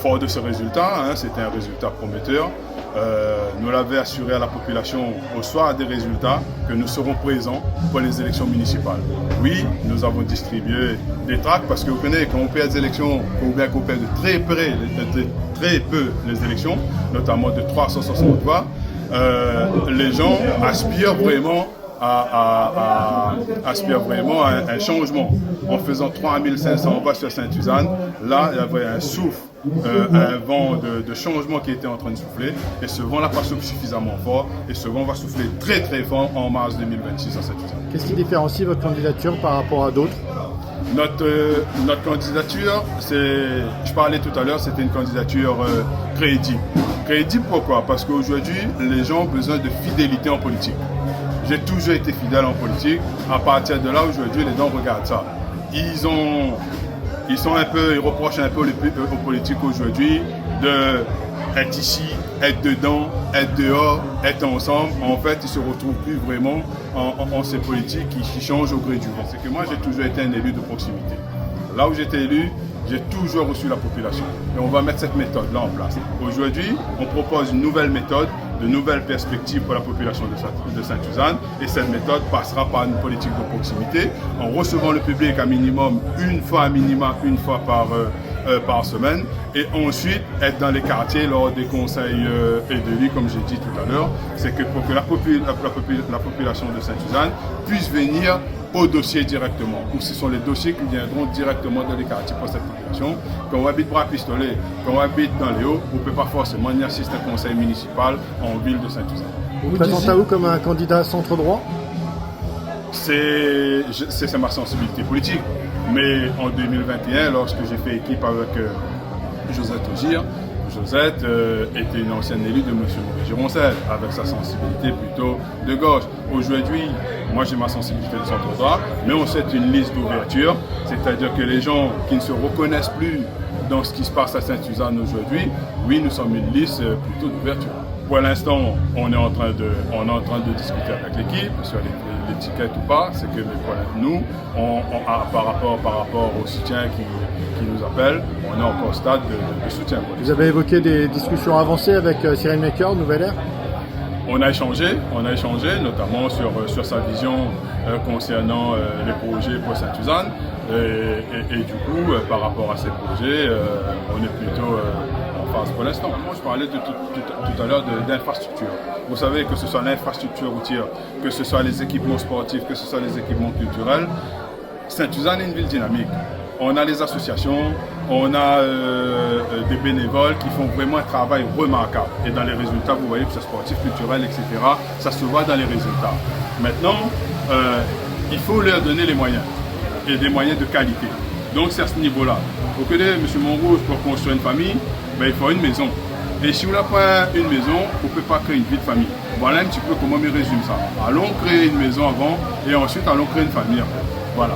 fort de ce résultat, c'était un résultat prometteur. Nous l'avons assuré à la population au soir des résultats que nous serons présents pour les élections municipales. Oui, nous avons distribué des tracts parce que vous connaissez, quand on perd des élections, ou bien qu'on perd de très peu les élections, notamment de 360 voix, les gens aspirent vraiment à un changement. En faisant 3500 voix sur Sainte-Suzanne, là, il y avait un souffle, un vent de changement qui était en train de souffler. Et ce vent n'a pas soufflé suffisamment fort. Et ce vent va souffler très très fort en mars 2026 à Sainte-Suzanne. Qu'est-ce qui différencie votre candidature par rapport à d'autres? Notre candidature, je parlais tout à l'heure, c'était une candidature crédible. Crédible pourquoi? Parce qu'aujourd'hui, les gens ont besoin de fidélité en politique. J'ai toujours été fidèle en politique. À partir de là, aujourd'hui, les gens regardent ça. Ils reprochent un peu aux politiques aujourd'hui d'être ici, être dedans, être dehors, être ensemble. En fait, ils ne se retrouvent plus vraiment en ces politiques qui changent au gré du vent. C'est que moi, j'ai toujours été un élu de proximité. Là où j'étais élu, j'ai toujours reçu la population. Et on va mettre cette méthode-là en place. Aujourd'hui, on propose une nouvelle méthode, de nouvelles perspectives pour la population de Sainte-Suzanne. Et cette méthode passera par une politique de proximité, en recevant le public à minimum une fois par semaine. Et ensuite, être dans les quartiers lors des conseils élus, comme j'ai dit tout à l'heure. C'est que pour que la population de Sainte-Suzanne puisse venir au dossier directement, ou ce sont les dossiers qui viendront directement dans les quartiers pour cette population. Quand on habite Bras-Pistolet, quand on habite dans les Hauts, on ne peut pas forcément y assister à un conseil municipal en ville de Sainte-Suzanne. Vous vous présentez à vous comme un candidat centre-droit? C'est ma sensibilité politique. Mais en 2021, lorsque j'ai fait équipe avec Josette Ogir, Josette était une ancienne élue de M. Gironcel, avec sa sensibilité plutôt de gauche. Aujourd'hui, moi j'ai ma sensibilité de centre-droit, mais on souhaite une liste d'ouverture, c'est-à-dire que les gens qui ne se reconnaissent plus dans ce qui se passe à Sainte-Suzanne aujourd'hui, oui, nous sommes une liste plutôt d'ouverture. Pour l'instant, on est en train de discuter avec l'équipe sur l'étiquette ou pas. C'est que nous, par rapport au soutien qui nous appelle, on est encore au stade de soutien. Vous avez évoqué des discussions avancées avec Cyril Maker, Nouvelle Ère? On a échangé notamment sur sa vision concernant les projets pour Sainte-Suzanne. Et du coup, par rapport à ces projets, on est plutôt en phase pour l'instant. Moi, je parlais tout à l'heure d'infrastructure. Vous savez, que ce soit l'infrastructure routière, que ce soit les équipements sportifs, que ce soit les équipements culturels, Sainte-Suzanne est une ville dynamique. On a les associations, on a des bénévoles qui font vraiment un travail remarquable. Et dans les résultats, vous voyez que c'est sportif, culturel, etc. Ça se voit dans les résultats. Maintenant, il faut leur donner les moyens, et des moyens de qualité. Donc c'est à ce niveau-là. Vous connaissez, M. Montrouge, pour construire une famille, il faut une maison. Et si on n'a pas une maison, on ne peut pas créer une vie de famille. Voilà un petit peu comment je résume ça. Allons créer une maison avant, et ensuite allons créer une famille après. Voilà.